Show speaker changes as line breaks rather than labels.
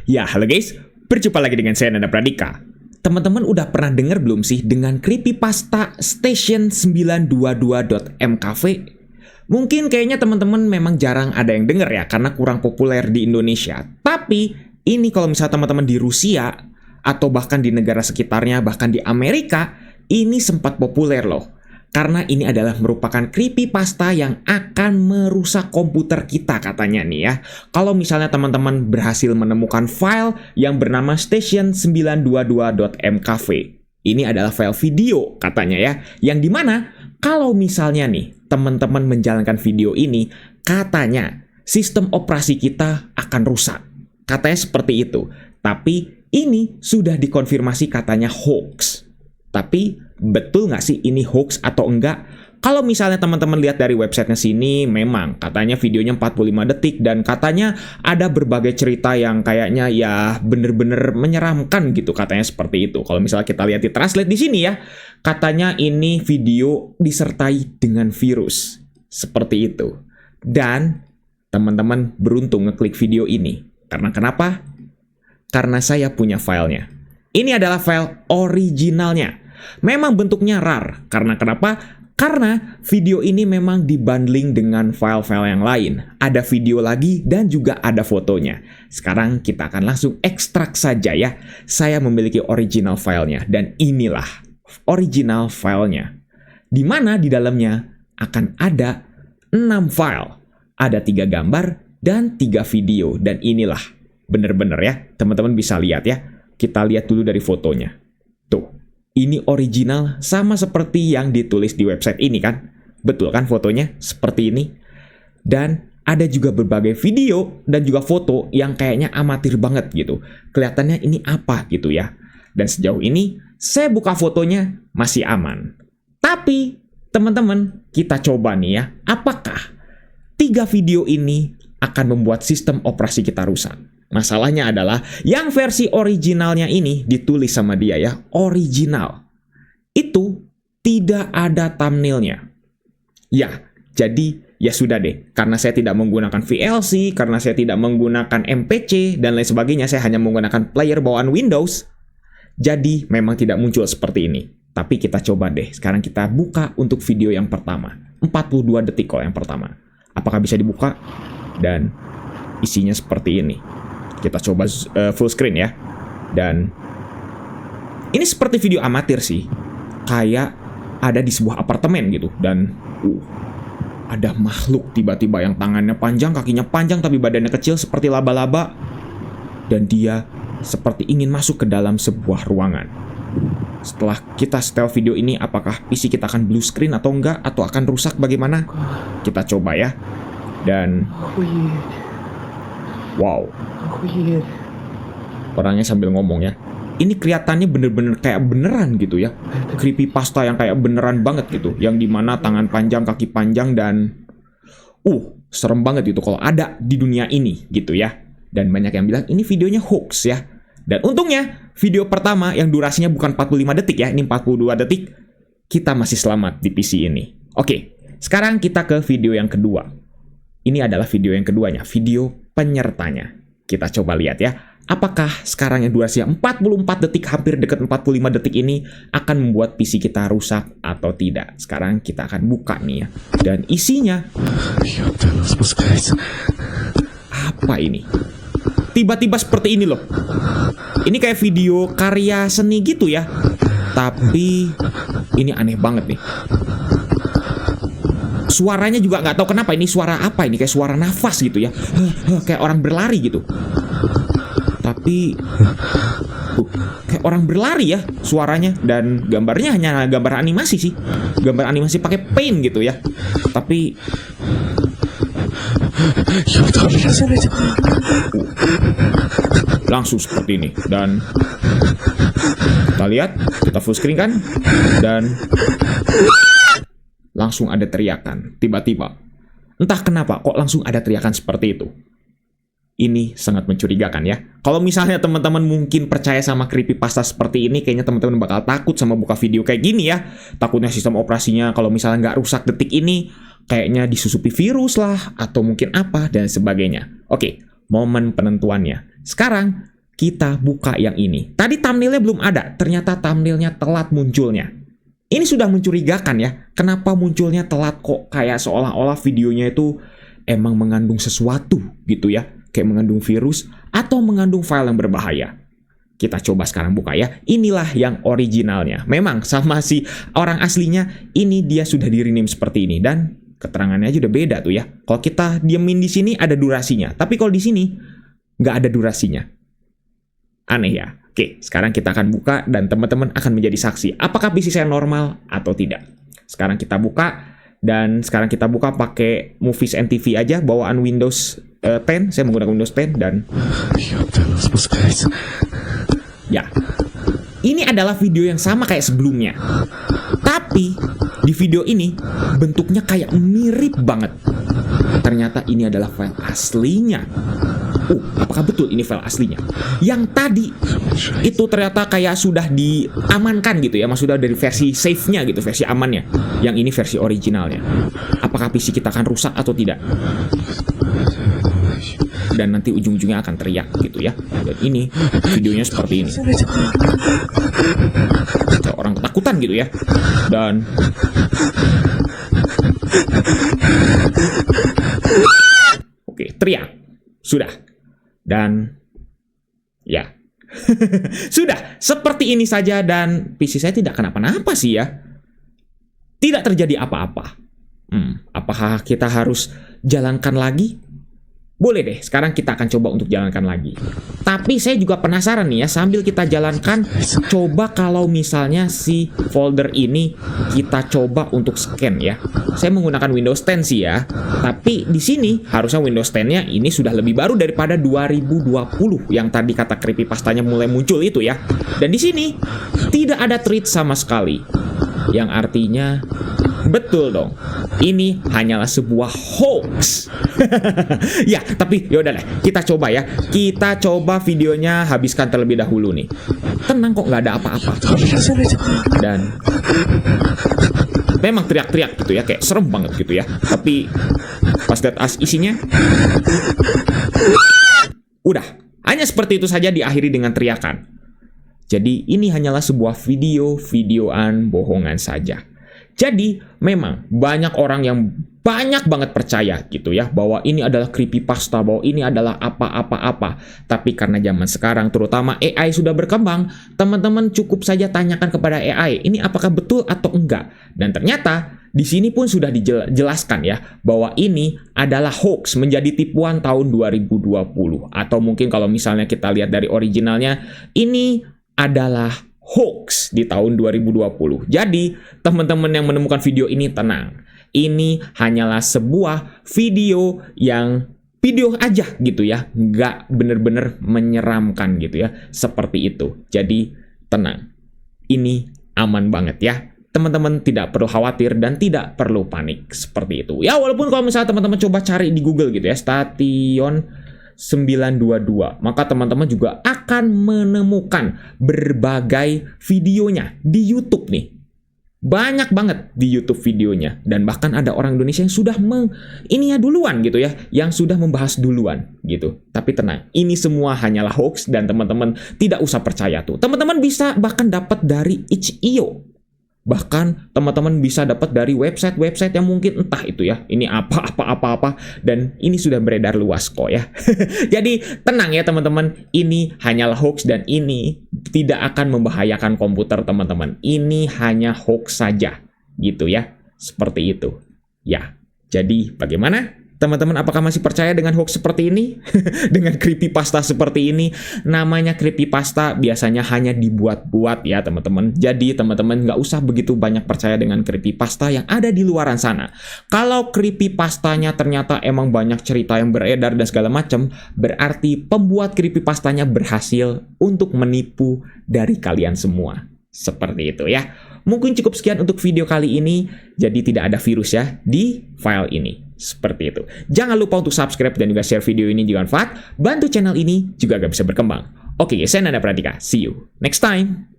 Ya, halo guys, berjumpa lagi dengan saya Nanda Pradika. Teman-teman udah pernah dengar belum sih dengan creepypasta station922.mkv? Mungkin kayaknya teman-teman memang jarang ada yang denger ya, karena kurang populer di Indonesia. Tapi, ini kalau misalnya teman-teman di Rusia, atau bahkan di negara sekitarnya, bahkan di Amerika, ini sempat populer loh. Karena ini adalah merupakan creepypasta yang akan merusak komputer kita katanya nih ya. Kalau misalnya teman-teman berhasil menemukan file yang bernama station922.mkv. Ini adalah file video katanya ya. Yang dimana kalau misalnya nih teman-teman menjalankan video ini, katanya sistem operasi kita akan rusak. Katanya seperti itu. Tapi ini sudah dikonfirmasi katanya hoax. Tapi betul nggak sih ini hoax atau enggak? Kalau misalnya teman-teman lihat dari websitenya sini, memang katanya videonya 45 detik dan katanya ada berbagai cerita yang kayaknya ya bener-bener menyeramkan gitu, katanya seperti itu. Kalau misalnya kita lihat di translate di sini ya, katanya ini video disertai dengan virus. Seperti itu. Dan teman-teman beruntung ngeklik video ini. Karena kenapa? Karena saya punya filenya. Ini adalah file originalnya. Memang bentuknya rar. Karena kenapa? Karena video ini memang dibundling dengan file-file yang lain. Ada video lagi dan juga ada fotonya. Sekarang kita akan langsung ekstrak saja ya. Saya memiliki original filenya. Dan inilah original filenya. Di mana di dalamnya akan ada 6 file. Ada 3 gambar dan 3 video. Dan inilah bener-bener ya. Teman-teman bisa lihat ya. Kita lihat dulu dari fotonya. Tuh. Ini original sama seperti yang ditulis di website ini kan? Betul kan fotonya? Seperti ini. Dan ada juga berbagai video dan juga foto yang kayaknya amatir banget gitu. Kelihatannya ini apa gitu ya. Dan sejauh ini saya buka fotonya masih aman. Tapi teman-teman kita coba nih ya. Apakah 3 video ini akan membuat sistem operasi kita rusak? Masalahnya adalah yang versi originalnya ini ditulis sama dia ya, original. Itu tidak ada thumbnailnya. Ya, jadi ya sudah deh. Karena saya tidak menggunakan VLC, karena saya tidak menggunakan MPC, dan lain sebagainya, saya hanya menggunakan player bawaan Windows. Jadi memang tidak muncul seperti ini. Tapi kita coba deh. Sekarang kita buka untuk video yang pertama. 42 detik kok yang pertama. Apakah bisa dibuka? Dan isinya seperti ini. Kita coba full screen ya. Dan ini seperti video amatir sih. Kayak ada di sebuah apartemen gitu. Dan ada makhluk tiba-tiba yang tangannya panjang, kakinya panjang, tapi badannya kecil seperti laba-laba. Dan dia seperti ingin masuk ke dalam sebuah ruangan. Setelah kita setel video ini, apakah PC kita akan blue screen atau enggak? Atau akan rusak bagaimana? Kita coba ya. Dan wow. Orangnya sambil ngomong ya. Ini kelihatannya bener-bener kayak beneran gitu ya. Creepypasta yang kayak beneran banget gitu. Yang dimana tangan panjang, kaki panjang, dan serem banget gitu kalau ada di dunia ini gitu ya. Dan banyak yang bilang ini videonya hoax ya. Dan untungnya video pertama yang durasinya bukan 45 detik ya. Ini 42 detik. Kita masih selamat di PC ini. Oke, sekarang kita ke video yang kedua. Ini adalah video yang keduanya. Video penyertanya. Kita coba lihat ya. Apakah sekarang yang durasinya 44 detik, hampir dekat 45 detik ini akan membuat PC kita rusak atau tidak? Sekarang kita akan buka nih ya. Dan isinya apa ini? Tiba-tiba seperti ini loh. Ini kayak video karya seni gitu ya. Tapi ini aneh banget nih. Suaranya juga nggak tahu kenapa, ini suara apa ini, kayak suara nafas gitu ya, kayak orang berlari gitu. Tapi kayak orang berlari ya suaranya, dan gambarnya hanya gambar animasi sih, gambar animasi pakai paint gitu ya. Tapi langsung seperti ini. Dan kita lihat, kita full screen kan, dan langsung ada teriakan, tiba-tiba. Entah kenapa, kok langsung ada teriakan seperti itu. Ini sangat mencurigakan ya. Kalau misalnya teman-teman mungkin percaya sama creepypasta seperti ini, kayaknya teman-teman bakal takut sama buka video kayak gini ya. Takutnya sistem operasinya kalau misalnya nggak rusak detik ini, kayaknya disusupi virus lah, atau mungkin apa, dan sebagainya. Oke, momen penentuannya. Sekarang, kita buka yang ini. Tadi thumbnailnya belum ada, ternyata thumbnailnya telat munculnya. Ini sudah mencurigakan ya, kenapa munculnya telat kok, kayak seolah-olah videonya itu emang mengandung sesuatu gitu ya, kayak mengandung virus atau mengandung file yang berbahaya. Kita coba sekarang buka ya. Inilah yang originalnya. Memang sama si orang aslinya, ini dia sudah di-rename seperti ini dan keterangannya aja udah beda tuh ya. Kalau kita diemin di sini ada durasinya, tapi kalau di sini nggak ada durasinya. Aneh ya. Oke, sekarang kita akan buka dan teman-teman akan menjadi saksi. Apakah PC saya normal atau tidak? Sekarang kita buka dan sekarang kita buka pakai Movies and TV aja, bawaan Windows 10. Saya menggunakan Windows 10 dan ya, ini adalah video yang sama kayak sebelumnya. Tapi di video ini bentuknya kayak mirip banget. Ternyata ini adalah file aslinya. Apakah betul ini file aslinya? Yang tadi itu ternyata kayak sudah diamankan gitu ya, maksudnya dari versi save-nya gitu, versi amannya. Yang ini versi originalnya. Apakah PC kita akan rusak atau tidak? Dan nanti ujung-ujungnya akan teriak gitu ya. Dan ini videonya seperti ini. Kayak orang ketakutan gitu ya. Dan oke, teriak. Sudah. Dan ya. Sudah, seperti ini saja dan PC saya tidak kenapa-napa sih ya. Tidak terjadi apa-apa. Apakah kita harus jalankan lagi? Boleh deh, sekarang kita akan coba untuk jalankan lagi. Tapi saya juga penasaran nih ya, sambil kita jalankan, coba kalau misalnya si folder ini kita coba untuk scan ya. Saya menggunakan Windows 10 sih ya. Tapi di sini harusnya Windows 10-nya ini sudah lebih baru daripada 2020 yang tadi kata creepypastanya mulai muncul itu ya. Dan di sini tidak ada tweet sama sekali. Yang artinya betul dong, ini hanyalah sebuah hoax. Ya, tapi yaudah deh, kita coba ya. Kita coba videonya habiskan terlebih dahulu nih. Tenang kok, nggak ada apa-apa. Dan memang teriak-teriak gitu ya, kayak serem banget gitu ya. Tapi pas lihat isinya, udah, hanya seperti itu saja diakhiri dengan teriakan. Jadi ini hanyalah sebuah videoan bohongan saja. Jadi memang banyak orang yang banyak banget percaya gitu ya, bahwa ini adalah creepypasta, bahwa ini adalah apa-apa-apa. Tapi karena zaman sekarang terutama AI sudah berkembang, teman-teman cukup saja tanyakan kepada AI, ini apakah betul atau enggak. Dan ternyata di sini pun sudah dijelaskan ya, bahwa ini adalah hoax, menjadi tipuan tahun 2020. Atau mungkin kalau misalnya kita lihat dari originalnya, ini adalah hoax di tahun 2020. Jadi, teman-teman yang menemukan video ini tenang. Ini hanyalah sebuah video aja gitu ya. Nggak bener-bener menyeramkan gitu ya. Seperti itu. Jadi, tenang. Ini aman banget ya. Teman-teman tidak perlu khawatir dan tidak perlu panik. Seperti itu. Ya, walaupun kalau misalnya teman-teman coba cari di Google gitu ya, Station 922, maka teman-teman juga akan menemukan berbagai videonya di YouTube nih. Banyak banget di YouTube videonya, dan bahkan ada orang Indonesia yang sudah duluan gitu ya, yang sudah membahas duluan gitu. Tapi tenang, ini semua hanyalah hoax dan teman-teman tidak usah percaya tuh. Teman-teman bisa bahkan dapat dari itch.io. Bahkan teman-teman bisa dapat dari website-website yang mungkin entah itu ya, ini apa, dan ini sudah beredar luas kok ya. Jadi tenang ya teman-teman, ini hanyalah hoax dan ini tidak akan membahayakan komputer teman-teman. Ini hanya hoax saja gitu ya, seperti itu. Ya, jadi bagaimana? Teman-teman apakah masih percaya dengan hoax seperti ini? Dengan creepypasta seperti ini? Namanya creepypasta biasanya hanya dibuat-buat ya teman-teman. Jadi teman-teman nggak usah begitu banyak percaya dengan creepypasta yang ada di luaran sana. Kalau creepypastanya ternyata emang banyak cerita yang beredar dan segala macam, berarti pembuat creepypastanya berhasil untuk menipu dari kalian semua. Seperti itu ya. Mungkin cukup sekian untuk video kali ini. Jadi tidak ada virus ya di file ini. Seperti itu. Jangan lupa untuk subscribe dan juga share video ini jika manfaat. Bantu channel ini juga agar bisa berkembang. Oke guys, saya Nanda Pradika. See you next time.